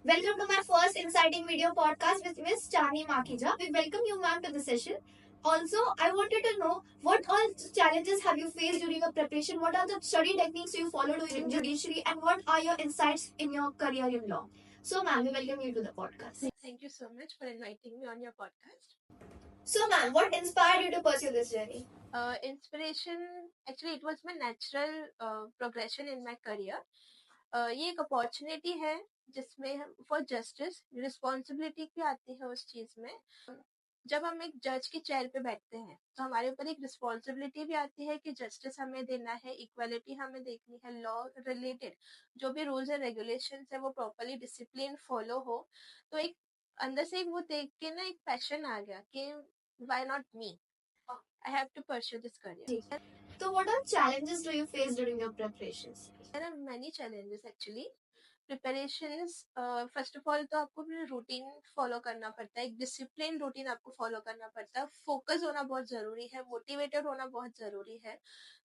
Welcome to my first exciting video podcast with Miss Chani Makhija. We welcome you, ma'am, to the session. Also, I wanted to know what all challenges have you faced during your preparation? What are the study techniques you follow during judiciary, and what are your insights in your career in law? So, ma'am, we welcome you to the podcast. Thank you so much for inviting me on your podcast. So, ma'am, what inspired you to pursue this journey? Inspiration, actually, it was my natural progression in my career. ये एक opportunity है जिसमें for justice responsibility भी आती है उस चीज में। जब हम एक जज की चेयर पे बैठते हैं तो हमारे ऊपर एक रिस्पॉन्सिबिलिटी भी आती है कि जस्टिस हमें देना है, इक्वालिटी हमें देखनी है, लॉ रिलेटेड जो भी रूल्स एंड रेगुलेशंस है वो प्रॉपरली डिसिप्लिन फॉलो हो। तो एक अंदर से एक वो देख के ना एक पैशन आ गया कि why not me, I have to pursue this career. So, what all challenges do you face during your preparations? There are many challenges actually. Preparations, first of all तो आपको अपना रूटीन फॉलो करना पड़ता है, एक डिसिप्लिन रूटीन आपको follow करना पड़ता है, फोकस होना बहुत जरूरी है, मोटिवेटेड होना बहुत जरूरी है।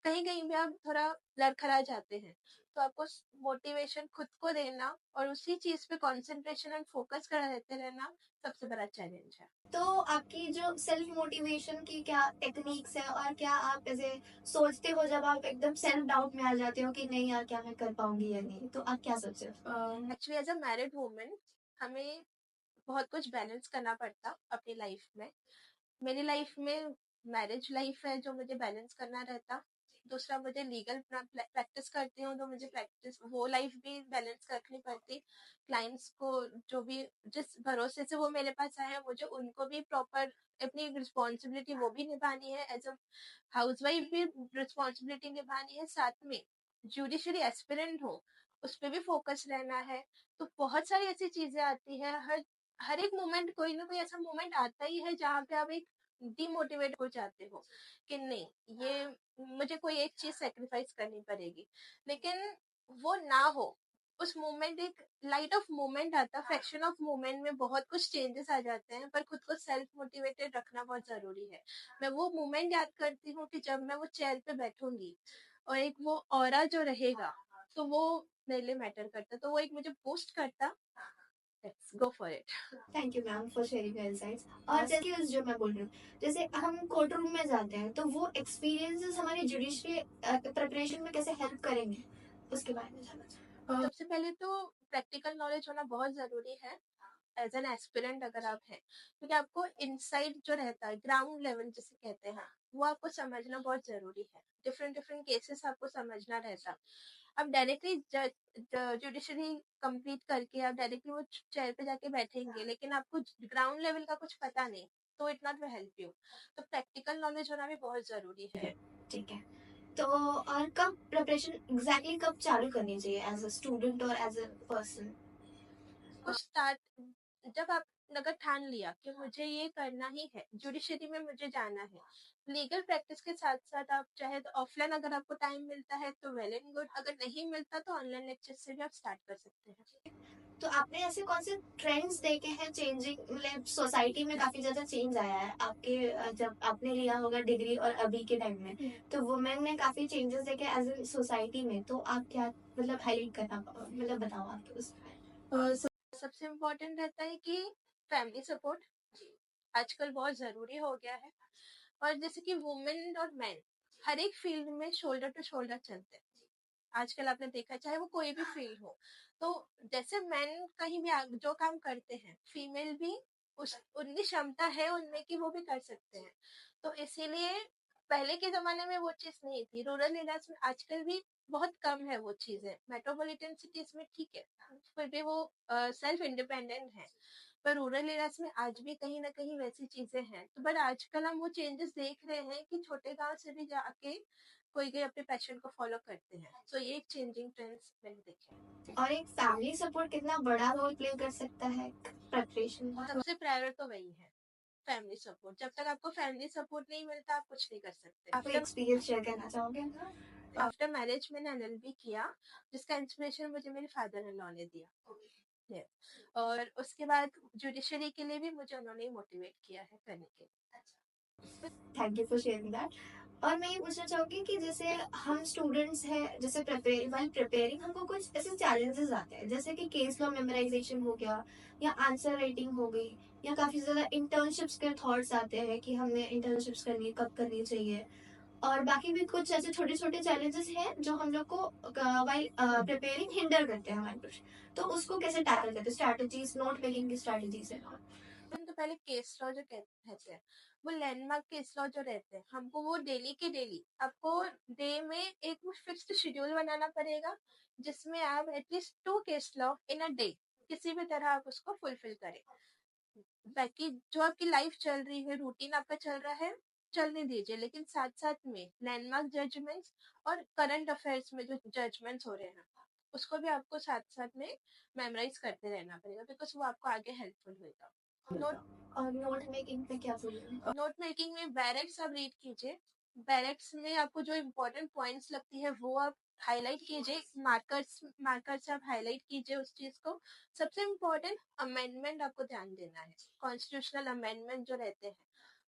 कहीं कहीं भी आप थोड़ा लड़खड़ा जाते हैं तो आपको मोटिवेशन खुद को देना और उसी चीज पे कंसंट्रेशन एंड फोकस कर रहते रहना सबसे बड़ा चैलेंज है। तो आपकी जो सेल्फ मोटिवेशन की क्या टेक्निक्स है, और क्या आप ऐसे सोचते हो जब आप एकदम सेल्फ डाउट में आ जाते हो कि नहीं यार क्या मैं कर पाऊंगी या नहीं, तो आप क्या सोचते हो? Actually as a married woman हमें बहुत कुछ बैलेंस करना पड़ता अपनी लाइफ में। मेरी लाइफ में मैरिज लाइफ है जो मुझे बैलेंस करना रहता, दूसरा मुझे लीगल प्रैक्टिस करती हूँ तो मुझे प्रैक्टिस वो लाइफ भी बैलेंस रखनी पड़ती। क्लाइंट्स को जो भी जिस भरोसे से वो मेरे पास आए हैं मुझे उनको भी प्रॉपर अपनी रिस्पॉन्सिबिलिटी वो भी निभानी है, एज अ हाउस वाइफ भी रिस्पॉन्सिबिलिटी निभानी है, साथ में जुडिशरी एस्पिरेंट हो उस पर भी फोकस रहना है। तो बहुत सारी ऐसी चीजें आती है, हर एक मोमेंट कोई ना कोई ऐसा मोमेंट आता ही है जहाँ पे आप एक डिमोटिवेट हो जाते हो कि नहीं ये मुझे कोई एक चीज सेक्रीफाइस करनी पड़ेगी, लेकिन वो ना हो उस मोमेंट एक लाइट ऑफ मोमेंट आता, फ्रैक्शन ऑफ मोमेंट में बहुत कुछ चेंजेस आ जाते हैं, पर खुद को सेल्फ मोटिवेटेड रखना बहुत जरूरी है। मैं वो मोमेंट याद करती हूँ कि जब मैं वो चेयर पे बैठूंगी और एक वो ऑरा जो रहेगा तो वो मेरे लिए मैटर करता, तो वो एक मुझे बूस्ट करता। Let's go for it. Thank you ma'am for sharing your insights. और जैसे जो मैं बोल रही हूँ, जैसे हम कोर्ट रूम में जाते हैं तो वो एक्सपीरियंसेस हमारी जुडिशरी प्रिपरेशन में कैसे हेल्प करेंगे, उसके बारे में जानना चाहूँ। सबसे पहले तो प्रैक्टिकल नॉलेज होना बहुत जरूरी है एज एन एस्पिरेंट अगर आप हैं, क्योंकि आपको इनसाइट जो रहता है ग्राउंड लेवल जिसे कहते हैं वो आपको समझना बहुत जरूरी है। डिफरेंट डिफरेंट केसेस आपको समझना रहता। आप डायरेक्टली जुडिशरी कंप्लीट करके आप डायरेक्टली वो चेयर पे जाके बैठेंगे लेकिन आपको ग्राउंड लेवल का कुछ पता नहीं तो it not will help you. तो प्रैक्टिकल नॉलेज होना भी बहुत जरूरी है। ठीक है। तो और कब प्रिपरेशन एग्जैक्टली कब चालू करनी चाहिए एज अ स्टूडेंट और एज अ पर्सन? कुछ स्टार्ट जब आप अगर ठान लिया कि मुझे ये करना ही है, जुडिशरी में मुझे जाना है, लीगल प्रैक्टिस के साथ साथ आप चाहे तो ऑफलाइन अगर आपको टाइम मिलता है तो वेल एंड गुड, अगर नहीं मिलता तो ऑनलाइन लेक्चर से भी आप स्टार्ट कर सकते हैं। तो आपने ऐसे कौन से ट्रेंड्स देखे हैं चेंजिंग, मतलब सोसाइटी में काफी ज्यादा चेंज आया है आपके जब आपने लिया होगा डिग्री और अभी के टाइम में, तो वुमेन में काफी चेंजेस देखे एज ए सोसाइटी में, तो आप क्या मतलब हाईलाइट करना, मतलब बताओ आपके उस। सबसे इम्पोर्टेंट रहता है कि फैमिली सपोर्ट आजकल बहुत जरूरी हो गया है, और जैसे कि वुमेन और मैन हर एक फील्ड में शोल्डर टू शोल्डर चलते हैं। आजकल आपने देखा चाहे वो कोई भी फील्ड हो, तो जैसे मैन कहीं भी जो काम करते हैं फीमेल भी उस उनकी क्षमता है उनमें कि वो भी कर सकते हैं। तो इसीलिए पहले के जमाने में वो चीज नहीं थी, रूरल एरियाज में आजकल भी बहुत कम है वो चीजें, मेट्रोपॉलिटन सिटीज में ठीक है फिर भी वो सेल्फ इंडिपेंडेंट है, पर रूरल एरियाज में आज भी कहीं ना कहीं वैसी चीजें हैं। तो बट आजकल हम वो चेंजेस देख रहे हैं कि छोटे गांव से भी जाके कोई कोई अपने पैशन को फॉलो करते हैं, तो ये एक चेंजिंग ट्रेंड्स मैंने देखे। और एक फैमिली सपोर्ट कितना बड़ा रोल प्ले कर सकता है प्रिपरेशन में? सबसे प्रायोरिटी तो वही है, फैमिली सपोर्ट। जब तक आपको फैमिली सपोर्ट नहीं मिलता आप कुछ नहीं कर सकते। आप एक्सपीरियंस शेयर करना चाहोगे? आफ्टर मैरिज मैंने एलएलबी किया जिसका इंस्पिरेशन मुझे मेरे फादर इन लॉ ने दिया। Yes. और उसके बाद जुडिशरी के लिए भी मुझे उन्होंने मोटिवेट किया है करने के लिए। Thank you for sharing that. और मैं ये पूछना चाहूंगी कि जैसे हम स्टूडेंट्स हैं, जैसे व्हाइल प्रिपेयरिंग हमको कुछ ऐसे चैलेंजेस आते हैं, जैसे कि केस लॉ मेमोराइजेशन हो गया, या आंसर राइटिंग हो गई, या काफी ज्यादा इंटर्नशिप्स के थॉट्स आते हैं कि हमने इंटर्नशिप्स करनी कब करनी चाहिए, और बाकी भी कुछ ऐसे छोटे छोटे चैलेंजेस हैं जो हम लोग को वाइल प्रिपेयरिंग हिंडर करते हैं हमारे कुछ। तो उसको कैसे टैकल करते हैं, स्ट्रैटेजीज, नोट मेकिंग की स्ट्रैटेजीज है। तो पहले केस लॉ जो कहते हैं, वो लैंडमार्क केस लॉ जो रहते हैं, हमको वो डेली के डेली आपको डे में एक फिक्स्ड शेड्यूल बनाना पड़ेगा, जिसमें आप at least 2 case law in a day किसी भी तरह आप उसको फुलफिल करें। बाकी जो आपकी लाइफ चल रही है, रूटीन आपका चल रहा है, चलने दीजिए, लेकिन साथ साथ में लैंडमार्क जजमेंट्स और करंट अफेयर्स में जो जजमेंट्स हो रहे हैं, उसको भी आपको साथ साथ में मेमोराइज करते रहना पड़ेगा, बिकॉज वो आपको आगे हेल्पफुल होगा। नोट और नोट मेकिंग पे क्या बोलेंगे? नोट मेकिंग में बैरेक्स आप रीड कीजिए। बैरेक्स में आपको जो इम्पोर्टेंट पॉइंट्स लगती है वो आप हाईलाइट कीजिए, मार्कर से आप हाईलाइट कीजिए उस चीज को। सबसे इम्पोर्टेंट अमेंडमेंट आपको ध्यान देना है, कॉन्स्टिट्यूशनल अमेंडमेंट जो रहते हैं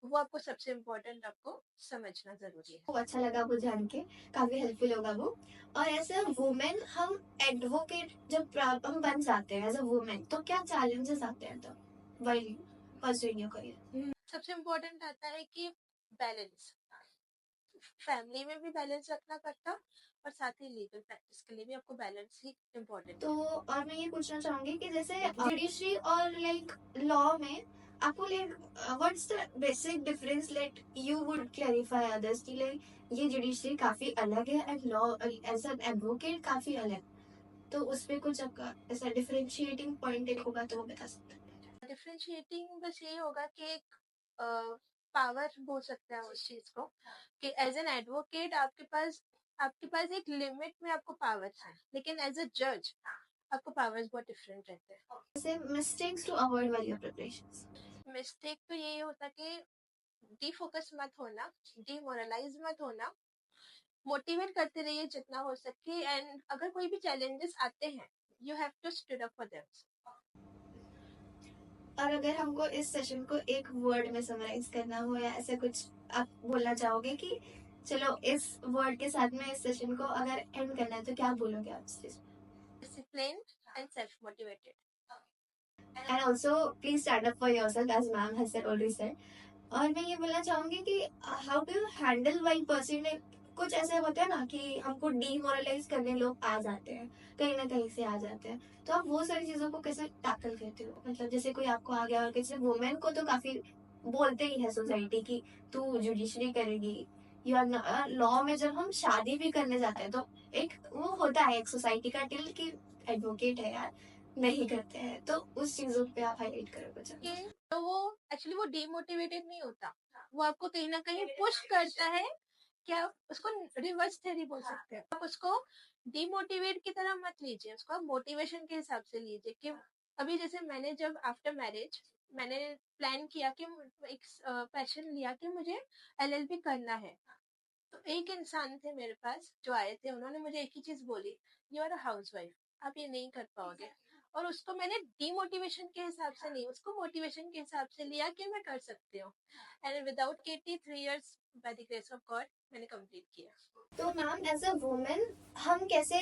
वो आपको सबसे इम्पोर्टेंट आपको समझना जरूरी है। अच्छा लगा वो जान के, काफी हेल्पफुल होगा वो। और एज अ वुमेन हम एडवोकेट जब हम बन जाते हैं एज अ वुमेन, तो क्या चैलेंजेस आते हैं तब व्हाइल परस्यूइंग योर करियर? सबसे इम्पोर्टेंट आता है कि बैलेंस, फैमिली में भी बैलेंस रखना पड़ता, और साथ ही लीगल प्रैक्टिस के लिए भी आपको बैलेंस ही इम्पोर्टेंट तो है। और मैं ये पूछना चाहूंगी कि जैसे जुडिशरी और लाइक लॉ में आपको like what's the basic difference, like you would clarify others की लाइक ये जुडिशरी काफी अलग है and law as an advocate काफी अलग, तो उसमें कुछ आपका ऐसा डिफरेंशिएटिंग पॉइंट एक होगा तो वो बता सकते हैं? डिफरेंशिएटिंग बस यही होगा कि एक पावर बोल सकते हैं उस चीज को, कि एज एन एडवोकेट आपके पास एक लिमिट में आपको पावर है, लेकिन एज अ जज आपको पावर्स बहुत डिफरेंट रहते हैं। जैसे mistakes to avoid while your preparations? Mistake तो यही होता कि डिफोकस मत होना, डिमोरलाइज मत होना, मोटिवेट करते रहिए जितना हो सके, एंड अगर कोई भी चैलेंजेस आते हैं, you have to stand up for them. और अगर हमको इस सेशन को एक वर्ड में समराइज करना हो या ऐसा कुछ आप बोलना चाहोगे कि चलो इस वर्ड के साथ में इस सेशन को अगर एंड करना है, तो क्या बोलोगे आप इस चीज? Discipline and self motivated. And also please stand up for yourself as ma'am has already said. और मैं ये बोलना चाहूंगी कि how do you handle while pursuing, कुछ ऐसे होते हैं ना कि हमको डीमोरलाइज करने लोग आ जाते हैं, कहीं ना कहीं से आ जाते हैं, तो आप वो सारी चीजों को कैसे टैकल करते हो? मतलब जैसे कोई आपको आ गया, और किसी वुमेन को तो काफी बोलते ही है सोसाइटी की तू जुडिशरी करेगी, या लॉ में जब हम शादी भी करने जाते हैं तो एक वो होता है एक सोसाइटी का टिल की एडवोकेट है यार, नहीं करते हैं, तो उस चीजों पे आप हाईलाइट करो कुछ। तो वो एक्चुअली वो डिमोटिवेटेड नहीं होता, वो आपको कहीं ना कहीं पुश करता है, क्या उसको रिवर्स थ्योरी बोल सकते हैं। आप उसको डिमोटिवेट की तरह मत लीजिए, उसको आप मोटिवेशन के हिसाब से लीजिए। कि अभी जैसे मैंने जब आफ्टर मैरिज मैंने प्लान किया कि एक पैशन लिया कि मुझे एलएलबी करना है, तो एक इंसान थे मेरे पास जो आए थे, उन्होंने मुझे एक ही चीज बोली, you are a housewife, आप ये नहीं कर पाओगे। और उसको मैंने डिमोटिवेशन के हिसाब से नहीं, उसको मोटिवेशन के हिसाब से लिया कि मैं कर सकती हूँ। And without KT 3 years by the grace of God मैंने कंप्लीट किया। तो मैम एज अ वुमेन हम कैसे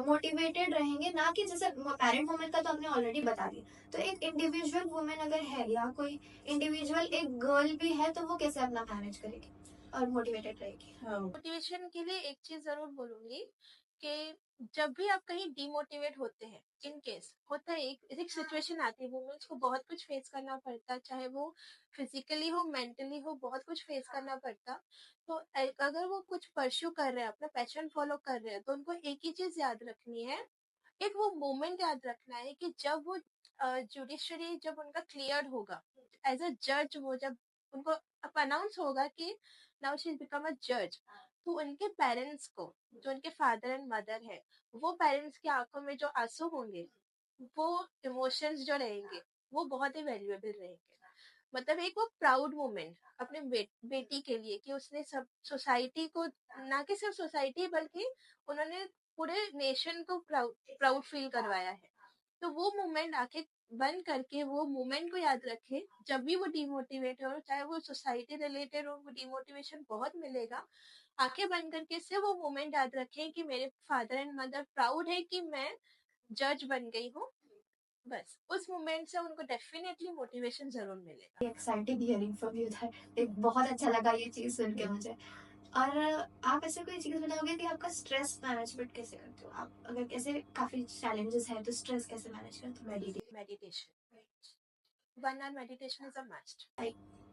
मोटिवेटेड रहेंगे, ना कि जैसे पेरेंट वुमेन का तो हमने ऑलरेडी बता दिया, तो एक इंडिविजुअल वुमेन अगर है या कोई इंडिविजुअल एक गर्ल भी है, तो वो कैसे अपना मैनेज करेगी और मोटिवेटेड रहेगी? मोटिवेशन के लिए एक चीज जरूर बोलूंगी कि जब भी आप कहीं डिमोटिवेट होते हैं, इन केस होता है एक सिचुएशन आती है, वुमेन्स को बहुत कुछ फेस करना पड़ता है, चाहे वो फिजिकली हो मेंटली हो, बहुत कुछ फेस करना पड़ता। तो अगर वो कुछ परस्यू कर रहे हैं, अपना पैशन फॉलो कर रहे हैं, तो उनको एक ही चीज याद रखनी है, एक वो मोमेंट याद रखना है कि जब वो जुडिशरी जब उनका क्लियर होगा एज अ जज, वो जब उनको अनाउंस होगा कि नाउ शी बिकम अ जज, तो उनके पेरेंट्स को, जो उनके फादर एंड मदर है, वो पेरेंट्स की आंखों में जो आंसू होंगे, वो इमोशंस जो रहेंगे, वो बहुत ही वैल्यूएबल रहेंगे। मतलब एक वो प्राउड मोमेंट अपने बेटी के लिए, कि उसने सब सोसाइटी को, ना कि सिर्फ सोसाइटी बल्कि उन्होंने पूरे नेशन को प्राउड प्राउड फील करवाया है। तो वो मोमेंट आंखें बंद करके वो मोमेंट को याद रखे, जब भी वो डिमोटिवेट हो, चाहे वो सोसाइटी रिलेटेड हो, वो डिमोटिवेशन बहुत मिलेगा। आंखें बंद करके सिर्फ वो मोमेंट याद रखें कि मेरे फादर एंड मदर प्राउड है कि मैं जज बन गई हूँ। बस उस मोमेंट से उनको डेफिनेटली मोटिवेशन जरूर मिलेगा। Excited hearing from you that, बहुत अच्छा लगा ये चीज सुन के मुझे। और आप ऐसे कोई चीज बताओगे कि आपका स्ट्रेस मैनेजमेंट कैसे करते हो आप, अगर कैसे काफी चैलेंजेस है तो स्ट्रेस कैसे मैनेज करते हो? Meditation, 1 hour meditation is a must.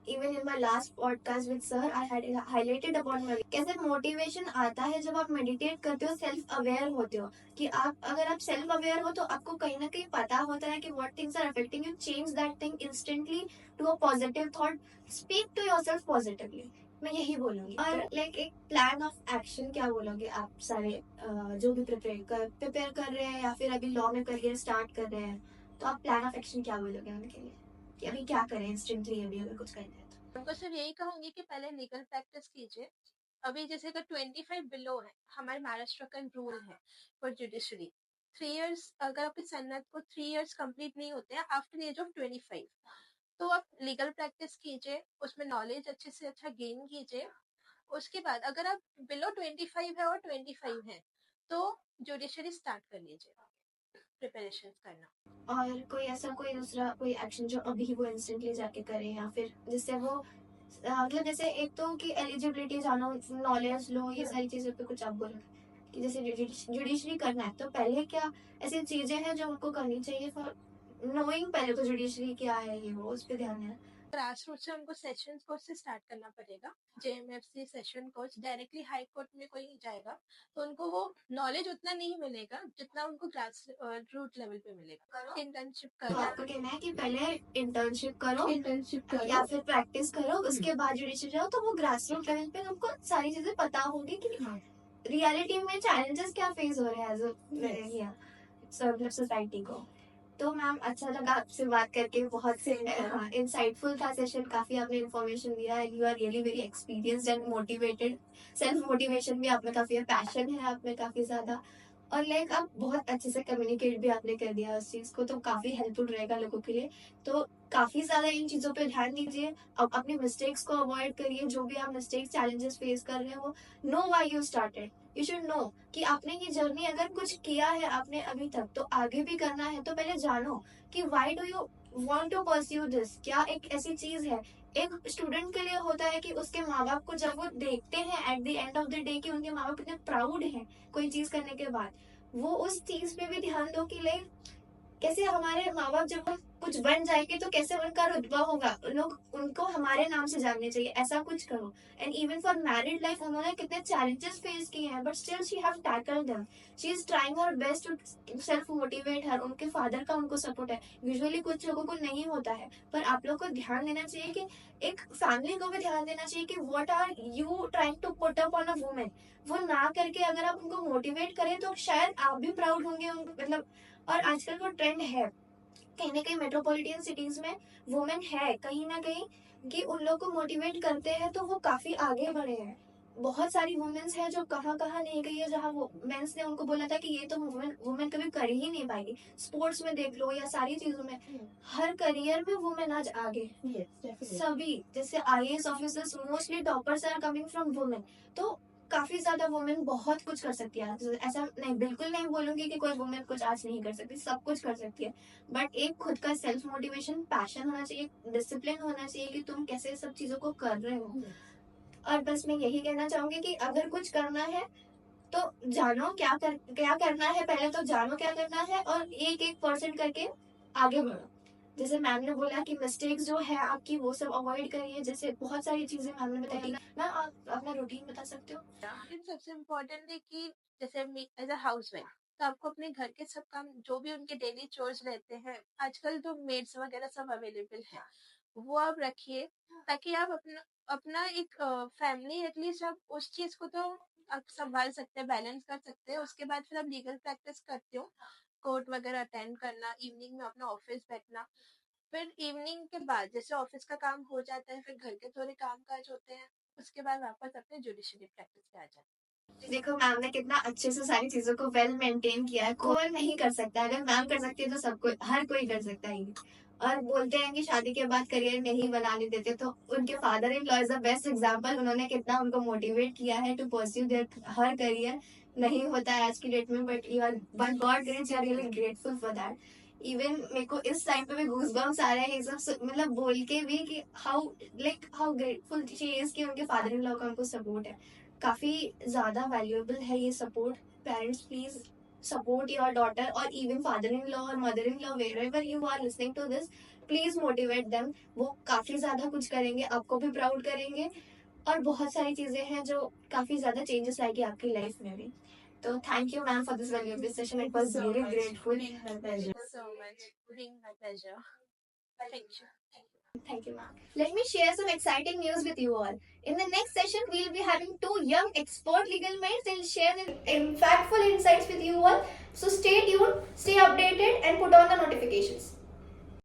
Even in my last podcast with sir, I had highlighted upon कैसे मोटिवेशन आता है जब आप मेडिटेट करते हो, सेल्फ अवेयर होते हो कि आप, अगर आप सेल्फ अवेयर हो तो आपको कहीं ना कहीं पता होता है कि what things are affecting you, change that thing instantly to a positive thought, speak to yourself positively. मैं यही बोलूंगी। और लाइक एक प्लान ऑफ एक्शन क्या बोलोगे आप सारे जो भी प्रिपेयर कर रहे हैं या फिर अभी लॉ में करियर स्टार्ट कर रहे हैं, तो आप प्लान ऑफ एक्शन क्या बोलोगे उनके लिए कि अभी क्या करें इंस्टेंटली, अभी अगर कुछ करना है तो? उनको सिर्फ यही कहूंगी कि पहले लीगल प्रैक्टिस कीजिए। अभी जैसे अगर 25 बिलो है, हमारे महाराष्ट्र का रूल है फॉर जुडिशरी, 3 इयर्स, अगर आपकी सन्नत को 3 इयर्स कंप्लीट नहीं होते हैं आफ्टर एज ऑफ 25, तो आप लीगल प्रैक्टिस कीजिए, उसमें नॉलेज अच्छे से अच्छा गेन कीजिए। उसके बाद अगर आप बिलो 25 है और 25 है, तो जुडिशरी स्टार्ट कर लीजिए प्रिपरेशन करना। और कोई ऐसा कोई दूसरा कोई एक्शन जो अभी वो इंस्टेंटली जाके करें, या फिर जिससे वो मतलब जैसे एक तो कि एलिजिबिलिटी जानो, नॉलेज लो, ये सारी चीजों पे कुछ आप बोलोगे कि जैसे जुडिशरी करना है तो पहले क्या ऐसी चीजें हैं जो उनको करनी चाहिए फॉर नोइंग, पहले तो जुडिशरी क्या है ये वो उस पर ध्यान है। ग्रास रूट से उनको सेशन कोर्स से स्टार्ट करना पड़ेगा। JMFC session course, directly high court में कोई नहीं जाएगा, तो उनको वो नॉलेज उतना नहीं मिलेगा जितना उनको ग्रास रूट लेवल पे मिलेगा। इंटर्नशिप तो करो। आपको कहना है कि पहले इंटर्नशिप करो या फिर प्रैक्टिस करो, उसके बाद जुडिशरी जाओ, तो वो ग्रास रूट लेवल पे हमको सारी चीजें पता होगी कि रियलिटी में चैलेंजेस क्या फेस हो रहे हैं एज अ सोसाइटी को। तो मैम अच्छा लगा आपसे बात करके, बहुत से इंसाइटफुल था सेशन, काफी आपने इन्फॉर्मेशन दिया and you are really very experienced and motivated. Self motivation भी आप में काफी है, पैशन है आप में काफी ज्यादा, और लाइक आप बहुत अच्छे से कम्युनिकेट भी आपने कर दिया उस चीज को, तो काफी हेल्पफुल रहेगा लोगों के लिए। तो काफी ज्यादा इन चीजों पे ध्यान दीजिए, अब अपनी मिस्टेक्स को अवॉइड करिए, जो भी आप मिस्टेक्स चैलेंजेस फेस कर रहे हो, know why you started, you should know कि आपने ये जर्नी अगर कुछ किया है आपने अभी तक, तो आगे भी करना है तो पहले जानो कि why do you want to pursue this, क्या एक ऐसी चीज है। एक स्टूडेंट के लिए होता है कि उसके माँ बाप को जब वो देखते हैं at the end of the day कि उनके माँ बाप इतने प्राउड हैं कोई चीज करने के बाद, वो उस चीज पे भी ध्यान दो कि लाइक कैसे हमारे माँ बाप जब हम कुछ बन जाएंगे तो कैसे उनका रुतबा होगा, लोग उनको हमारे नाम से जानने चाहिए, ऐसा कुछ करो। And even for married life उन्होंने कितने चैलेंजेस फेस किए हैं, but still she have tackled them, she is trying her best to self motivate her, उनके फादर का उनको सपोर्ट है, यूजुअली कुछ लोगों को नहीं होता है। पर आप लोग को ध्यान देना चाहिए कि एक फैमिली को भी ध्यान देना चाहिए कि what are you trying to put up on a women, वो ना करके अगर आप उनको मोटिवेट करें तो शायद आप भी प्राउड होंगे मतलब। और आजकल वो ट्रेंड है कहीं ना कहीं मेट्रोपॉलिटन सिटीज में वुमेन है कहीं ना कहीं कि उन लोग को मोटिवेट करते हैं तो वो काफी आगे बढ़े हैं। बहुत सारी वुमेन्स है जो कहाँ कहाँ नहीं गई है, जहाँ वो मेंस ने उनको बोला था कि ये तो वुमेन वुमेन कभी कर ही नहीं पाएगी, स्पोर्ट्स में देख लो या सारी चीजों में, हर करियर में वुमेन आज आगे। सभी जैसे IAS officers mostly toppers are coming from women, तो काफी ज्यादा वुमेन बहुत कुछ कर सकती है। तो ऐसा नहीं, बिल्कुल नहीं बोलूंगी कि कोई वुमेन कुछ आज नहीं कर सकती, सब कुछ कर सकती है, बट एक खुद का सेल्फ मोटिवेशन पैशन होना चाहिए, डिसिप्लिन होना चाहिए कि तुम कैसे सब चीजों को कर रहे हो। और बस मैं यही कहना चाहूंगी कि अगर कुछ करना है तो जानो क्या करना है, पहले तो जानो क्या करना है और एक एक परसेंट करके आगे बढ़ो। जैसे मैम ने बोला कि मिस्टेक्स जो है आपकी वो सब अवॉइड करिए, जैसे बहुत सारी चीजें मैम ने बताई। मैम आप अपना रूटीन बता सकते हो? लेकिन सबसे इम्पोर्टेंट है कि जैसे एज अ हाउस वाइफ, तो आपको अपने घर के सब काम जो भी उनके डेली चोर्स रहते हैं, आजकल तो मेड्स वगैरह सब अवेलेबल है, वो आप रखिए, ताकि आप अपना अपना एक फैमिली एटलीस्ट आप उस चीज को तो आप संभाल सकते हैं, बैलेंस कर सकते हैं। उसके बाद फिर आप लीगल प्रैक्टिस करते हो, कोर्ट वगैरह अटेंड करना, इवनिंग में अपना ऑफिस बैठना, फिर इवनिंग के बाद जैसे ऑफिस का काम हो जाता है, फिर घर के थोड़े काम काज होते हैं, उसके बाद वापस अपने जुडिशरी प्रैक्टिस पे आ जाते हैं। देखो मैम ने कितना अच्छे से सारी चीजों को वेल मेंटेन किया है, कोई नहीं कर सकता। अगर मैम कर सकती है तो सबको, हर कोई कर सकता है ये। और बोलते हैं कि शादी के बाद करियर नहीं बनाने देते, तो उनके father in law is the best example. उन्होंने कितना उनको मोटिवेट किया है to pursue their her career. नहीं होता है आज की डेट में, but you are, but God grace you are really grateful for that. Even मेरे को इस टाइम पे भी गूज बम्स आ रहे हैं ये सब मतलब बोल के भी कि हाउ ग्रेटफुल शी इज कि उनके फादर इन लॉ का उनको सपोर्ट है। काफी ज्यादा वैल्यूएबल है ये support. Parents please support your daughter, और इवन फादर इन लॉ और mother in law, wherever you are listening to this, please motivate them. वो काफी ज्यादा कुछ करेंगे, आपको भी प्राउड करेंगे, और बहुत सारी चीजें हैं जो काफी ज्यादा चेंजेस लाएगी आपकी लाइफ में भी। तो thank you ma'am for this valuable session, it was really grateful. Thank you so much. Being my pleasure. Thank you. Thank you, ma'am. Let me share some exciting news with you all. In the next session, we'll be having two young expert legal minds. They'll share their impactful insights with you all. So stay tuned, stay updated, and put on the notifications.